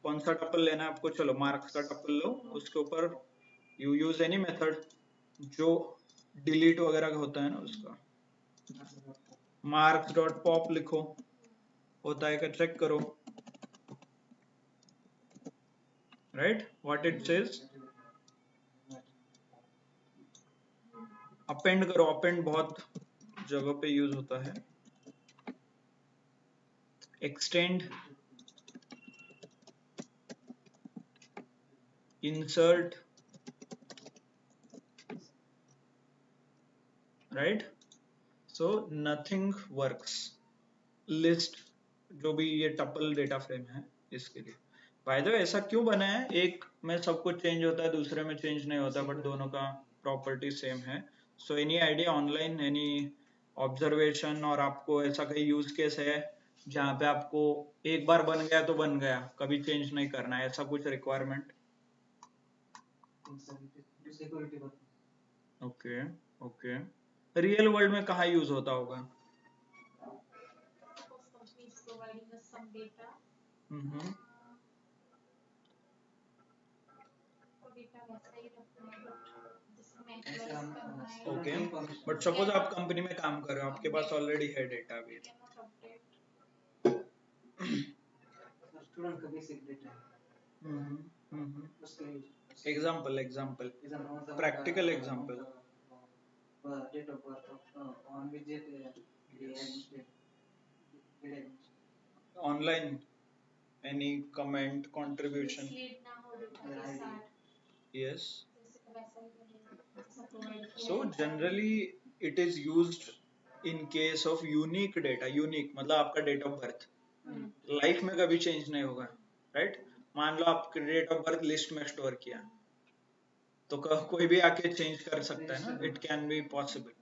कौन सा टपल लेना है आपको, चलो मार्क्स का टपल लो, उसके ऊपर यू यूज एनी मेथड जो डिलीट वगैरह होता है ना उसका, marks डॉट पॉप लिखो, होता है क्या चेक करो, right, what it says. Append करो, अपेंड बहुत जगह पे यूज होता है, extend, insert, right, so nothing works. List जो भी ये टपल डेटा फ्रेम है इसके लिए, बाय द वे ऐसा क्यों बना है, एक में सब कुछ चेंज होता है दूसरे में चेंज नहीं होता, बट दोनों का प्रॉपर्टी सेम है। So any idea online, any observation, और आपको ऐसा कहीं यूज केस है जहाँ पे आपको एक बार बन गया तो बन गया, कभी चेंज नहीं करना है, ऐसा कुछ requirement. Okay okay, real world में कहाँ यूज होता होगा। ओके, बट सपोज आप कंपनी में काम कर रहे हो, आपके पास ऑलरेडी है डेटा भी, example practical example, online any comment contribution, yes, so generally it is used in case of unique data, unique मतलब आपका डेट ऑफ बर्थ लाइफ में कभी चेंज नहीं होगा, राइट। मान लो आप डेट ऑफ बर्थ लिस्ट में स्टोर किया तो कोई भी आके चेंज कर सकता है ना, इट कैन बी पॉसिबल।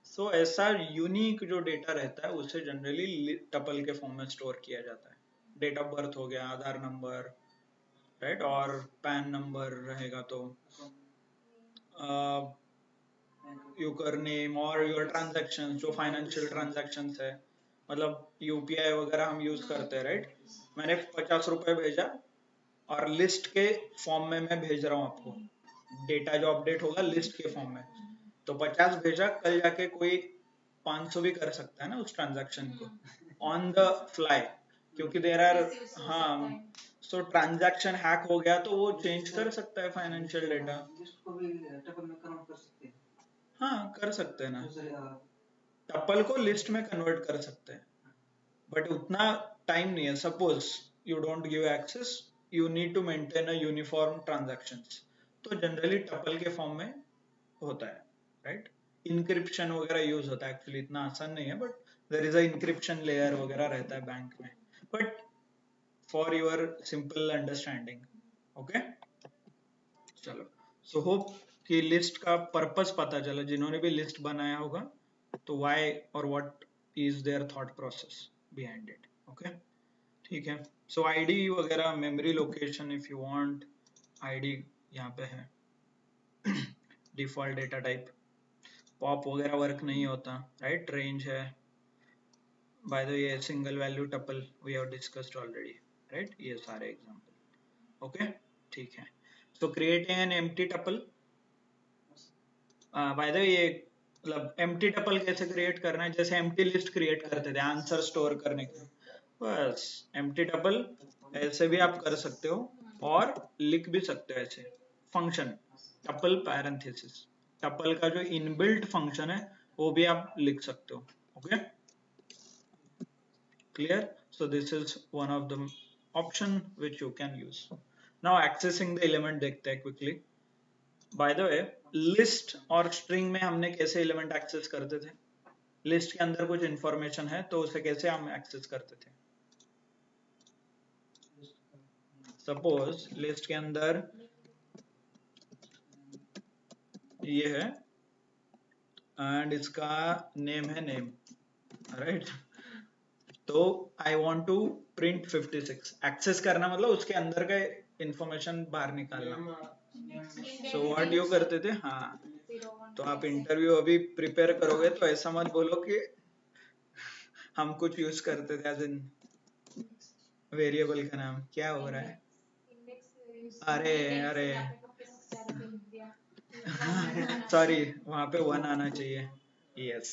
सो ऐसा यूनिक जो डेटा रहता है उसे जनरली टपल के फॉर्म में स्टोर किया जाता है, डेट ऑफ बर्थ हो गया, आधार नंबर, राइट, और पैन नंबर रहेगा तो यूजर नेम और योर ट्रांजैक्शन, जो फाइनेंशियल ट्रांजैक्शन है, मतलब यूपीआई वगैरह हम यूज करते हैं, राइट। मैंने 50 रुपए भेजा और लिस्ट के फॉर्म में मैं भेज रहा हूँ आपको, डेटा जो अपडेट होगा लिस्ट के फॉर्म में, तो 50 भेजा, कल जाके कोई 500 भी कर सकता है ना उस ट्रांजैक्शन को ऑन द फ्लाई, क्योंकि देर आर, हाँ, सो ट्रांजैक्शन हैक हो गया तो वो चेंज कर सकता है फाइनेंशियल डेटा, हाँ कर सकते हैं ना, टपल को लिस्ट में कन्वर्ट कर सकते हैं, बट उतना टाइम नहीं है। Suppose you don't give access, you need to maintain a uniform transactions. तो जनरली टपल के फॉर्म में होता है, राइट? इंक्रिप्शन वगैरह यूज होता है, एक्चुअली इतना आसान नहीं है, but there is a encryption layer वगैरह रहता है बैंक में, but for your simple understanding, okay? चलो, सो होप कि लिस्ट का पर्पस पता चला, जिन्होंने भी लिस्ट बनाया होगा तो व्हाई और what is their thought process behind it, okay? ठीक है, सो आईडी वगैरह, memory location if you want, ID यहाँ पे है, डिफॉल्ट डेटा टाइप, पॉप वगैरह वर्क नहीं होता, राइट? रेंज है, बाय द ये single value tuple we have discussed already, right? ये सारे एग्जांपल, ओके? ठीक है, so creating an empty tuple, by the ये मतलब एम्प्टी टपल कैसे क्रिएट करना है, जैसे एम्प्टी लिस्ट क्रिएट करते थे आंसर स्टोर करने के लिए, बस एम्प्टी टपल ऐसे भी आप कर सकते हो और लिख भी सकते हो ऐसे फंक्शन, टपल पैरेंथेसिस, टपल का जो इनबिल्ट फंक्शन है वो भी आप लिख सकते हो, okay? Clear? So this is one of the option which you can use. Now accessing the element देखते हैं quickly. Bye the way, list और स्ट्रिंग में हमने कैसे एलिमेंट एक्सेस करते थे? लिस्ट के अंदर कुछ इंफॉर्मेशन है तो उसे कैसे हम एक्सेस करते थे? सपोज लिस्ट के अंदर ये है एंड इसका नेम है नेम, राइट? तो I want to print 56, access करना मतलब उसके अंदर का इंफॉर्मेशन बाहर निकालना. सो व्हाट यू करते थे? हाँ, तो आप इंटरव्यू अभी प्रिपेयर करोगे तो ऐसा मत बोलो कि हम कुछ यूज करते थे एज इन वेरिएबल का नाम क्या हो रहा है. अरे अरे सॉरी, वहां पे 1 आना चाहिए. Yes,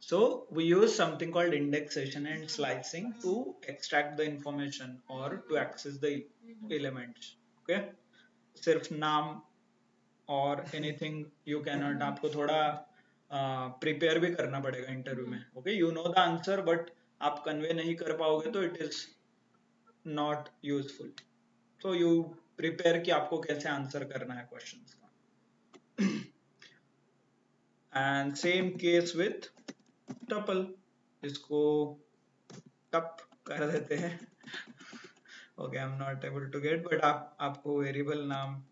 so we use something called indexation and slicing to extract the information or to access the elements, okay? सिर्फ नाम और anything you cannot, आपको थोड़ा प्रिपेयर भी करना पड़ेगा इंटरव्यू में, okay? You know the answer but आप कन्वे नहीं कर पाओगे तो इट इज नॉट यूजफुल. तो यू प्रिपेयर कि आपको कैसे आंसर करना है क्वेश्चंस का. And same case with tuple, इसको टप कर देते हैं, okay? I am not able to get, but आपको वेरिएबल नाम,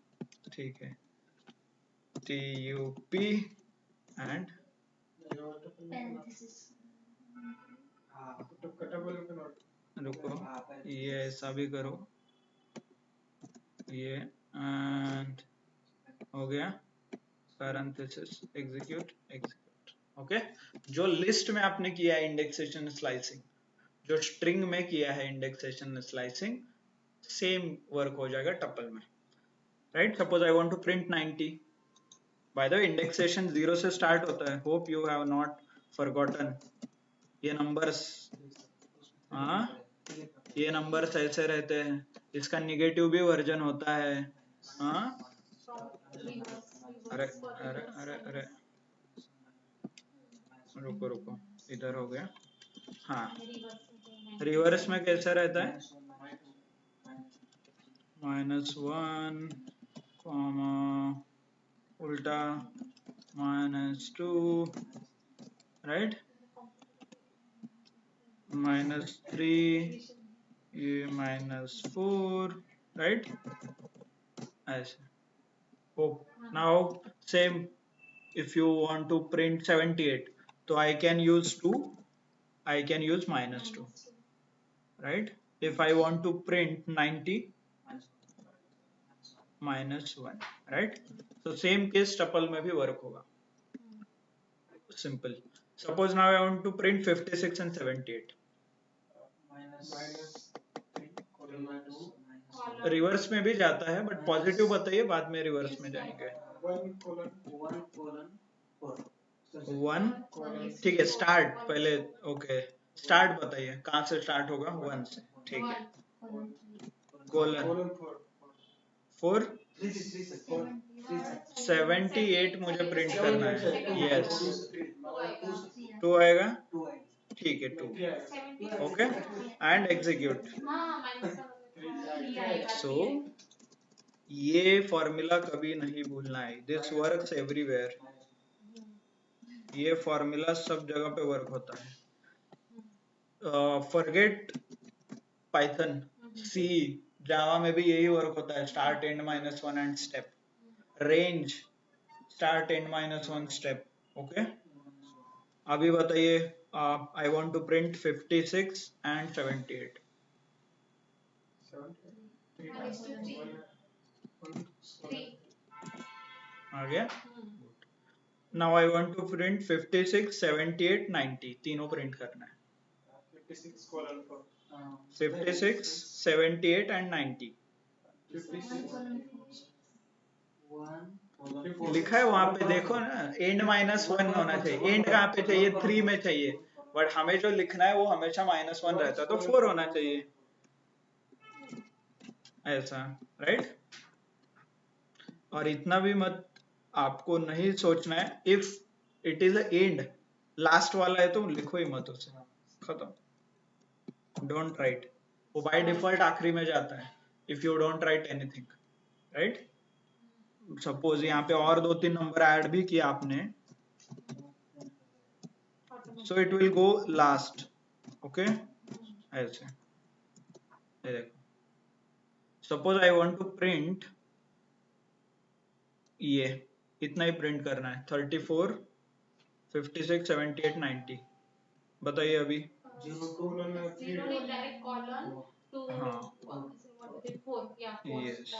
ठीक है, tup एंड रुको, ये ऐसा भी करो, ये एंड हो गया, पैरेंथेसिस, एग्जीक्यूट एग्जीक्यूट, ओके? जो लिस्ट में आपने किया है इंडेक्सेशन स्लाइसिंग, जो स्ट्रिंग में किया है इंडेक्सेशन स्लाइसिंग, सेम वर्क हो जाएगा टपल में, right? Suppose I want to print 90, by the way indexation 0 से स्टार्ट होता है, hope you have not forgotten. ये नंबर्स, हाँ, ये नंबर्स ऐसे रहते हैं, इसका निगेटिव भी वर्जन होता है, हाँ? अरे अरे अरे अरे रुको रुको, इधर हो गया. हाँ, रिवर्स में कैसा रहता है? -1 कॉमा उल्टा -2, राइट? -3, ये -4, राइट? ऐसे. Hope now same, if you want to print 78, so I can use -2, right? If I want to print 90, -1, right? So same case tuple में भी work होगा. Simple. Suppose now I want to print 56 and 78. Reverse में भी जाता है, but positive बताइए, बाद में रिवर्स में जाएंगे. 1, ठीक है, स्टार्ट पहले, ओके? स्टार्ट बताइए, कहाँ से स्टार्ट होगा? 1 से, ठीक है. कोलन 4, 78 मुझे प्रिंट करना है. यस, 2 आएगा. ठीक है 2, 70 ओके, एंड एग्जीक्यूट। हाँ माइनस आएगा सो ये फॉर्मूला कभी नहीं भूलना है, दिस वर्क्स एवरीवेयर, ये फॉर्मूला सब जगह पे वर्क होता है। फॉरगेट पाइथन, सी, जावा में भी यही वर्क होता है, start end -1 end step, range start end -1 step, okay. अभी बताइए, I want to print 56 and 78, आ गया। Now I want to print 56 78 90, तीनों प्रिंट करना है, 56 78 एंड 90 लिखा है वहां पे, देखो ना, एंड -1 होना चाहिए, एंड कहाँ पे चाहिए, 3 में चाहिए, बट हमें जो लिखना है वो हमेशा -1 रहता है, तो 4 होना चाहिए, ऐसा, राइट। और इतना भी मत, आपको नहीं सोचना है, if it is end last वाला है तो लिखो ही मत उसे, खत्म, डोंट राइट, वो बाय डिफॉल्ट आखिरी में जाता है if you don't write anything, right. Suppose यहाँ पे और 2-3 नंबर ऐड भी किया आपने, so it will go last, okay, ऐसे, ये देखो, suppose I want to print, ये इतना ही प्रिंट करना है, 34 56 78 90, बताइए अभी। यस,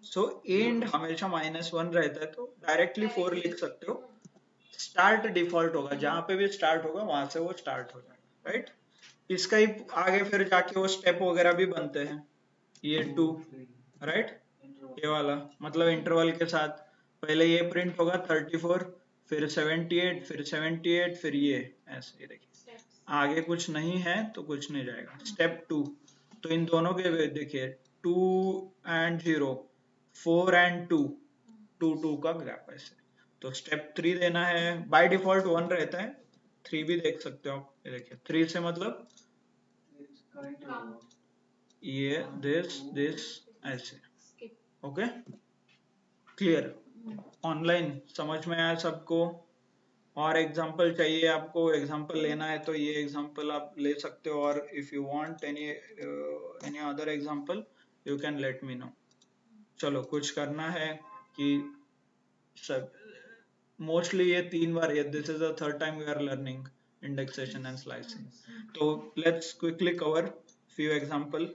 सो एंड हमेशा -1 रहता है, तो डायरेक्टली 4 लिख सकते हो, स्टार्ट डिफॉल्ट होगा, जहां पे भी स्टार्ट होगा वहां से वो स्टार्ट हो जाएगा, राइट। इसका ही आगे फिर जाके वो स्टेप वगैरह भी बनते हैं, ये 2, राइट, ये वाला मतलब इंटरवल के साथ, पहले ये प्रिंट होगा 34, फिर 78, फिर 78, फिर ये, ऐसे, ये देखिए आगे कुछ नहीं है तो कुछ नहीं जाएगा। स्टेप 2, तो इन दोनों के देखिए 2 एंड 0, 4 एंड 2, 2 का गैप ऐसे, तो स्टेप 3 देना है, बाय डिफॉल्ट 1 रहता है, 3 भी देख सकते हो आप, ये देखिए 3 से मतलब ये दिस ऐसे, ओके, क्लियर, ऑनलाइन समझ में आया सबको। और एग्जांपल चाहिए आपको, एग्जांपल लेना है तो ये एग्जांपल आप ले सकते हो, और if you want any other example you can let me know. चलो, कुछ करना है कि सब, मोस्टली ये 3 बार, ये this is the third time we are learning indexation and slicing, तो let's quickly cover few example.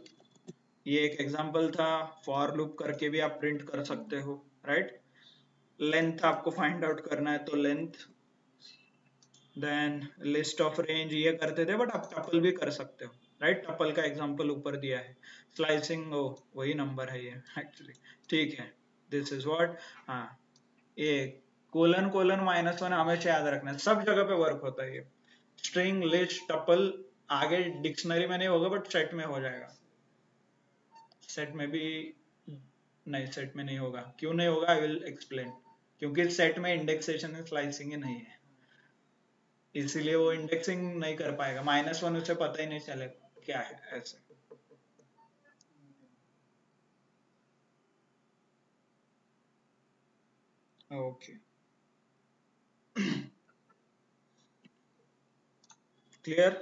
ये एक एग्जांपल था, फॉर लूप करके भी आप प्रिंट कर सकते हो, राइट। लेंथ आपको फाइंड आउट करना है, तो length, then list of range ये करते थे, बट आप टपल भी कर सकते हो, राइट। टपल का एग्जांपल ऊपर दिया है, स्लाइसिंग वही नंबर है ये एक्चुअली, ठीक है। दिस इज व्हाट, हाँ, ये कोलन कोलन -1 हमेशा याद रखना है, सब जगह पे वर्क होता है ये, स्ट्रिंग, लिस्ट, टपल, आगे डिक्शनरी में नहीं होगा बट सेट में हो जाएगा, सेट में भी नहीं, सेट में नहीं होगा, क्यों नहीं होगा, आई विल एक्सप्लेन, क्योंकि सेट में इंडेक्सेशन एंड स्लाइसिंग ही नहीं है, इसीलिए वो इंडेक्सिंग नहीं कर पाएगा, -1 उसे पता ही नहीं चलेगा क्या है, ऐसे। Okay, clear,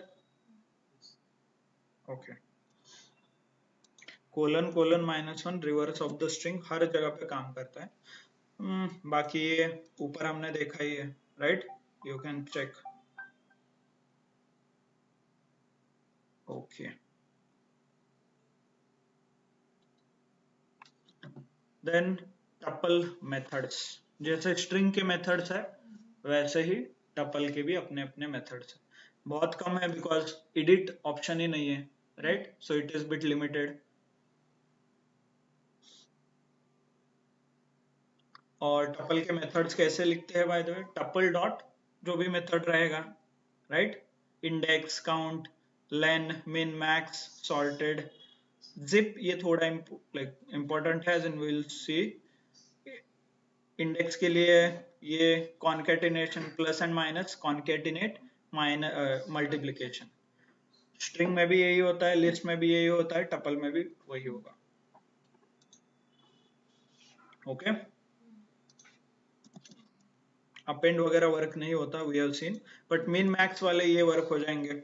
okay. Colon colon -1 reverse of the string हर जगह पे काम करता है, बाकी ये ऊपर हमने देखा ही है, right, you can check, okay. Then tuple methods, जैसे स्ट्रिंग के मेथड्स है वैसे ही टपल के भी अपने अपने मेथड्स है, बहुत कम है बिकॉज एडिट ऑप्शन ही नहीं है, right, so it is bit limited. और टपल के मेथड्स कैसे लिखते हैं, bye the way, tuple dot जो भी मेथड रहेगा, राइट, इंडेक्स, काउंट, लेन, मिन, मैक्स, सॉर्टेड, जिप, ये थोड़ा लाइक इम्पोर्टेंट है, एंड विल सी। इंडेक्स के लिए ये concatenation, plus and minus, concatenate, multiplication. String में भी यही होता है, लिस्ट में भी यही होता है, टपल में भी वही होगा। ओके, अपेंड वगैरह वर्क नहीं होता, we have seen, but min max वाले ये वर्क हो जाएंगे।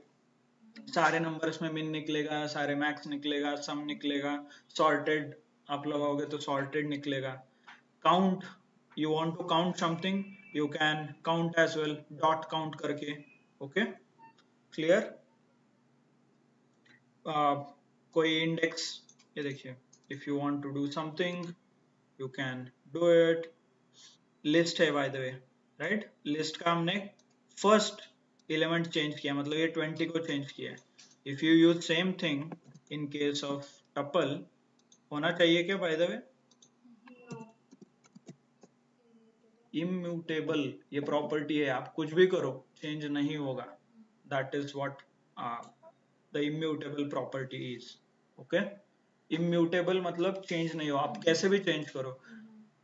सारे नंबर्स में मिन निकलेगा, सारे मैक्स निकलेगा, सम निकलेगा, सॉर्टेड आप लगाओगे तो सॉर्टेड निकलेगा। Count, you want to count something, you can count as well, dot count करके। Okay, clear. कोई इंडेक्स, ये देखिए, if you want to do something you can do it. List है by the way, right, list का हमने first element change किया, मतलब ये 20 को चेंज किया है। If you use same thing in case of tuple, होना चाहिए क्या बाय द वे? इम्यूटेबल ये प्रॉपर्टी है, आप कुछ भी करो चेंज नहीं होगा, that is what the immutable property is. Okay, immutable मतलब चेंज नहीं हो, आप कैसे भी चेंज करो,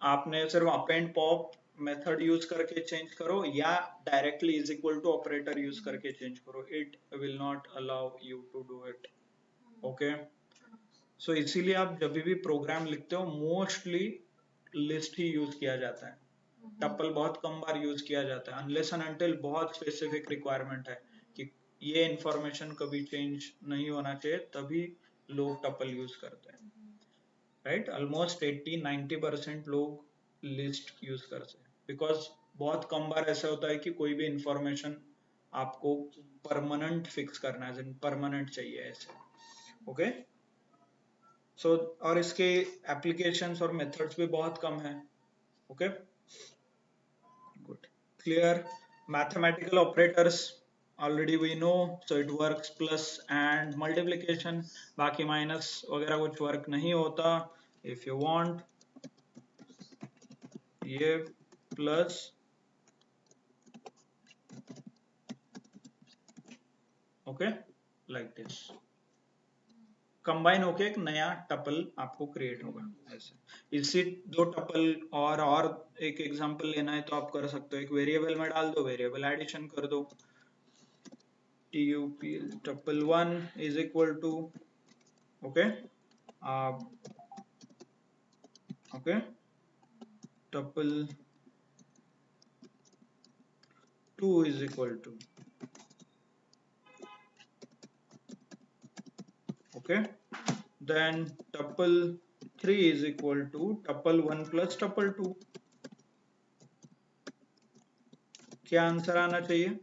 आपने सिर्फ अपेंड पॉप मेथड यूज करके चेंज करो या directly is equal to operator use करके चेंज करो, it will not allow you to do it. Okay, so इसीलिए आप जब भी प्रोग्राम लिखते हो मोस्टली लिस्ट ही यूज किया जाता है, टपल बहुत कम बार यूज किया जाता है, अनलेस एंड अनटिल बहुत स्पेसिफिक रिक्वायरमेंट है कि ये इंफॉर्मेशन कभी चेंज नहीं होना चाहिए, तभी लोग टपल यूज करते हैं, राइट। ऑलमोस्ट 80-90% लोग लिस्ट यूज करते हैं, बिकॉज बहुत कम बार ऐसा होता है कि कोई भी इंफॉर्मेशन आपको परमानेंट फिक्स करना है, परमानेंट चाहिए ऐसे। ओके, सो और इसके एप्लीकेशंस और मेथड्स भी बहुत कम है। Okay, good, clear. Mathematical operators already we know, so it works plus and multiplication, बाकी माइनस वगैरह कुछ वर्क नहीं होता। if you want ये plus okay like this, combine होके एक नया टपल आपको क्रिएट होगा ऐसे। इसी दो टपल और एक एग्जांपल लेना है तो आप कर सकते हो, एक वेरिएबल में डाल दो, वेरिएबल एडिशन कर दो, tupl tuple 1 is equal to okay okay tuple 2 is equal to okay, then tuple 3 is equal to tuple 1 plus tuple 2। क्या आंसर आना चाहिए?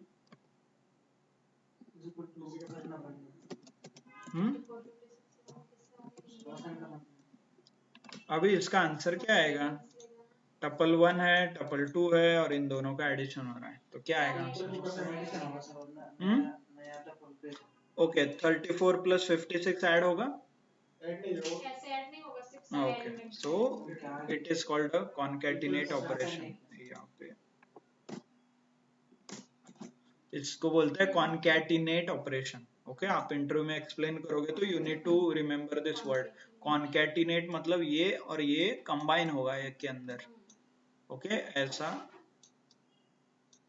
अभी इसका आंसर क्या आएगा? टपल 1 है, टपल 2 है और इन दोनों का एडिशन हो रहा है, तो क्या आएगा आंसर? ओके, 34 प्लस 56 ऐड होगा। Okay, so it is called a concatenate operation. यहाँ पे इसको बोलते हैं कॉन्कैटिनेट ऑपरेशन। ओके, आप इंटरव्यू में एक्सप्लेन करोगे तो you need to remember this word concatenate, मतलब ये और ये कंबाइन होगा एक के अंदर। ओके, ऐसा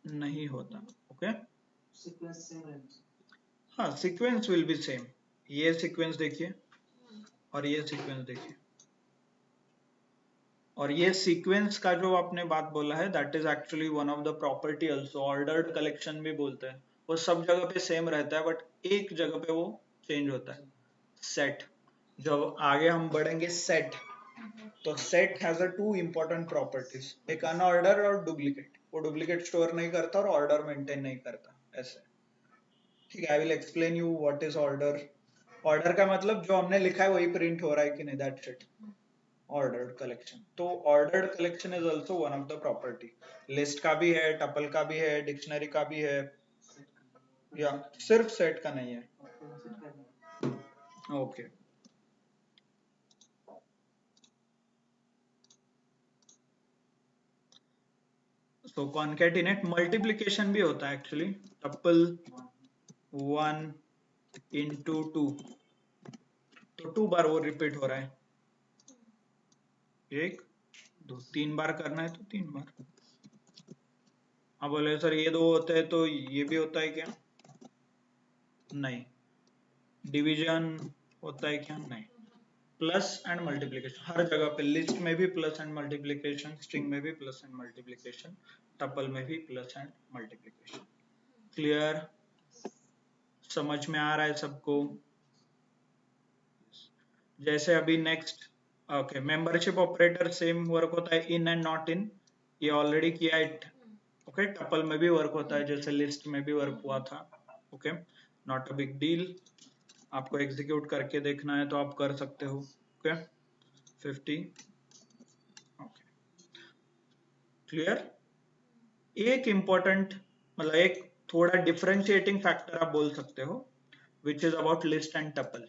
नहीं होता। ओके, हाँ, सीक्वेंस विल बी सेम। ये सीक्वेंस देखिए और ये सीक्वेंस देखिए, और ये सीक्वेंस का जो आपने बात बोला है that is actually one of the property also, ordered collection भी बोलते हैं। वो सब जगह पे सेम रहता है बट एक जगह पे वो चेंज होता है, सेट। जब आगे हम बढ़ेंगे सेट, तो set has a two important properties, एक अनऑर्डर और डुप्लीकेट। वो डुप्लीकेट स्टोर नहीं करता और ऑर्डर मेंटेन नहीं करता ऐसे। ठीक है, I will explain you what is order. Order का मतलब जो हमने लिखा है वही प्रिंट हो रहा है कि नहीं, दैट्स इट, ऑर्डर्ड कलेक्शन। तो ordered collection is also one of the property. List का भी है, टपल का भी है, डिक्शनरी का भी है, या सिर्फ सेट का नहीं है। ओके, सो कॉन्कैटिनेट मल्टीप्लिकेशन भी होता है एक्चुअली, टपल 1 into 2, तो 2 बार वो रिपीट हो रहा है, 1 2 3 बार करना है तो 3 बार। अब बोले सर ये 2 होते हैं तो ये भी होता है क्या? नहीं। डिवीजन होता है क्या? नहीं। प्लस एंड मल्टीप्लीकेशन हर जगह पे, लिस्ट में भी प्लस एंड मल्टीप्लीकेशन, स्ट्रिंग में भी प्लस एंड मल्टीप्लीकेशन, टपल में भी प्लस एंड मल्टीप्लीकेशन। क्लियर? समझ में आ रहा है सबको? जैसे अभी next, okay, membership operator same work होता है इन एंड नॉट इन, ये ऑलरेडी किया है। ओके, टपल में भी वर्क होता है जैसे लिस्ट में भी वर्क हुआ था। Okay, not a big deal. आपको एग्जीक्यूट करके देखना है तो आप कर सकते हो। ओके, 50। Okay, clear? एक इंपॉर्टेंट, मतलब एक थोड़ा डिफरेंशिएटिंग फैक्टर आप बोल सकते हो, which is about list and tuple.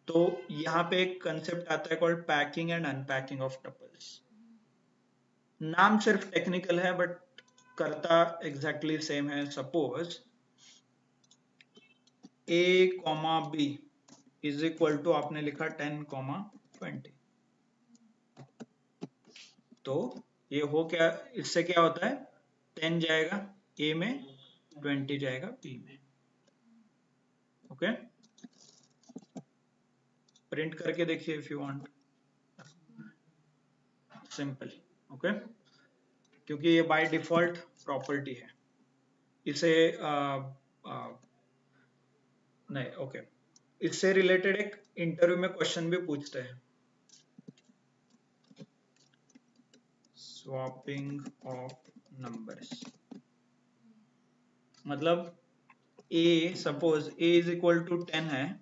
तो यहाँ पे एक कंसेप्ट आता है called packing and unpacking of tuples. नाम सिर्फ टेक्निकल है बट करता एग्जैक्टली सेम है। Suppose a comma b is equal to आपने लिखा 10 कॉमा 20, तो ये हो क्या, इससे क्या होता है, 10 जाएगा a में, 20 जाएगा b में। ओके, प्रिंट करके देखिए if you want, simple. Okay, क्योंकि ये बाय डिफॉल्ट प्रॉपर्टी है। इसे नहीं, ओके, इससे रिलेटेड एक इंटरव्यू में क्वेश्चन भी पूछते हैं, स्वैपिंग ऑफ नंबर्स। मतलब a, suppose a is equal to 10 है,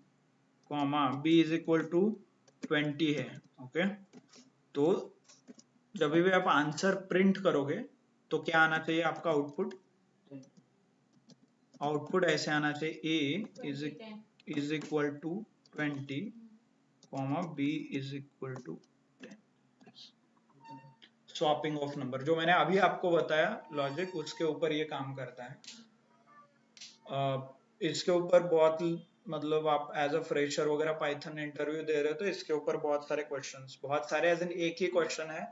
comma b is equal to 20 है। ओके, तो जब भी आप आंसर प्रिंट करोगे तो क्या आना चाहिए आपका आउटपुट? आउटपुट ऐसे आना चाहिए, a is equal to 20, comma b is equal to 10। Swapping of number, जो मैंने अभी आपको बताया लॉजिक, उसके ऊपर ये काम करता है। इसके ऊपर बहुत, मतलब आप एज अ फ्रेशर वगैरह पाइथन इंटरव्यू दे रहे हो तो इसके ऊपर बहुत सारे क्वेश्चंस, बहुत सारे एज इन एक ही क्वेश्चन है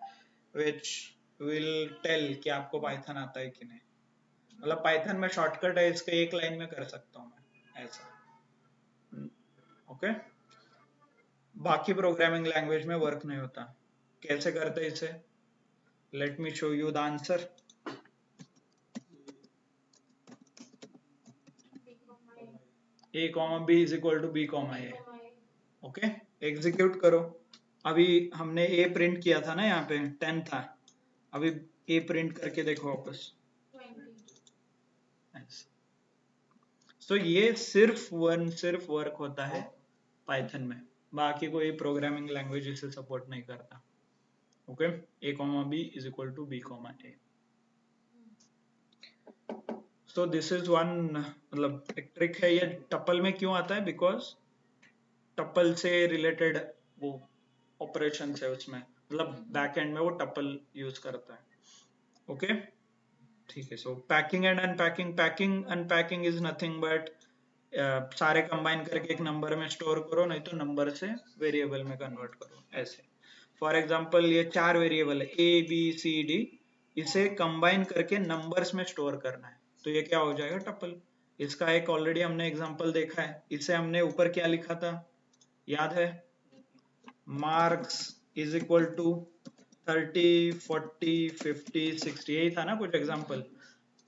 विच विल टेल कि आपको पाइथन आता है कि नहीं। मतलब पाइथन में शॉर्टकट है, इसके एक लाइन में कर सकता हूँ मैं ऐसा। ओके, बाकी प्रोग्रामिंग लैंग्वेज में वर्क नहीं होता। कैसे करते इसे? Let me show you the answer. a comma b is equal to b comma a। Okay, execute करो। अभी हमने a प्रिंट किया था ना, यहाँ पे 10 था, अभी a प्रिंट करके देखो वापस। तो ये सिर्फ वर्क होता है पाइथन में, बाकी कोई प्रोग्रामिंग लैंग्वेज इसे सपोर्ट नहीं करता। Okay, a comma b is equal to b comma a। So this is one, मतलब एक ट्रिक है। ये टपल में क्यों आता है? बिकॉज टपल से रिलेटेड वो ऑपरेशन है उसमें, मतलब बैक एंड में वो टपल यूज करता है। ओके, ठीक है। सो packing and unpacking, packing unpacking is nothing but सारे कंबाइन करके एक नंबर में स्टोर करो, नहीं तो नंबर से वेरिएबल में कन्वर्ट करो ऐसे। फॉर एग्जांपल ये 4 वेरिएबल है a b c d, इसे कंबाइन करके नंबर्स में स्टोर करना है, तो ये क्या हो जाएगा? टपल। इसका एक ऑलरेडी हमने एग्जांपल देखा है, इसे हमने ऊपर क्या लिखा था, याद है? मार्क्स इज इक्वल टू 30 40 50 60, यही था ना कुछ एग्जांपल।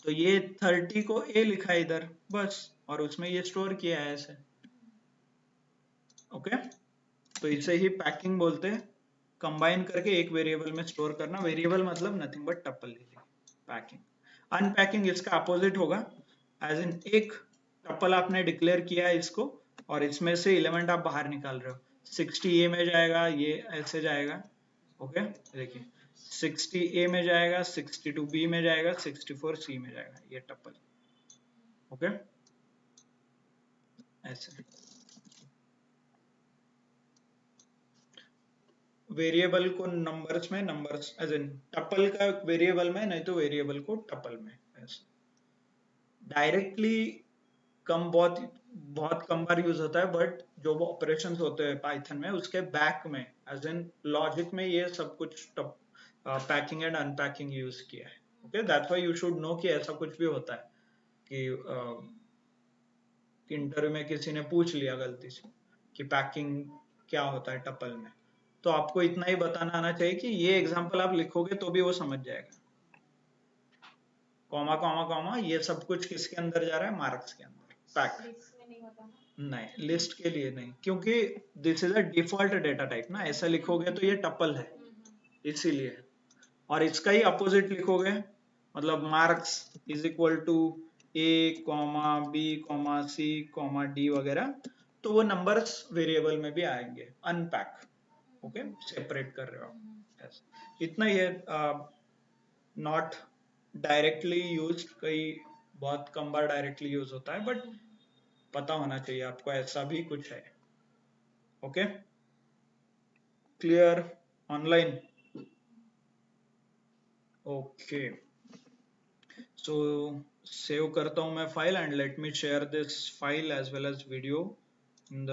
तो ये 30 को a लिखा है इधर बस, और उसमें ये स्टोर किया है ऐसे। ओके, तो इसे ही पैकिंग बोलते हैं, कंबाइन करके एक वेरिएबल में स्टोर करना। वेरिएबल मतलब nothing but tuple, packing. Unpacking इसका अपोजिट होगा, एज इन एक टपल आपने डिक्लेयर किया है इसको, और इसमें से एलिमेंट आप बाहर निकाल रहे हो। 60 ए में जाएगा, ये ऐसे जाएगा। ओके, देखिए 60 ए में जाएगा, 62 बी में जाएगा, 64 सी में जाएगा, ये टपल। ओके, ऐसे वेरिएबल को नंबर्स में, नंबर्स एज इन टपल का वेरिएबल में, नहीं तो वेरिएबल को टपल में। ऐसे डायरेक्टली कम, बहुत बहुत कम बार यूज होता है, बट जो वो ऑपरेशंस होते हैं पाइथन में उसके बैक में, एज इन लॉजिक में, ये सब कुछ पैकिंग एंड अनपैकिंग यूज किया है। Okay, that's why you should know कि ऐसा कुछ भी होता है कि कि इंटरव्यू में किसी ने पूछ लिया गलती से कि पैकिंग क्या होता है टपल में, तो आपको इतना ही बताना आना चाहिए कि ये एग्जांपल आप लिखोगे तो भी वो समझ जाएगा। कॉमा कॉमा कॉमा ये सब कुछ किसके अंदर जा रहा है, मार्क्स के अंदर। पैक लिस्ट में नहीं होता ना? नहीं, लिस्ट के लिए नहीं, क्योंकि this is a default data type ना, ऐसा लिखोगे तो ये टपल है इसीलिए। और इसका ही अपोजिट लिखोगे, मतलब marks is equal to A comma B comma C comma D वगैरह, तो वो नंबर्स वेरिएबल में भी आएंगे अनपैक। ओके, सेपरेट कर रहे हो आप। yes. इतना ही है, नॉट डायरेक्टली यूज, कई बहुत कम बार डायरेक्टली यूज होता है, बट पता होना चाहिए आपको ऐसा भी कुछ है। Okay, clear? Online? Okay, so save करता हूं मैं file, and let me share this file as well as video in the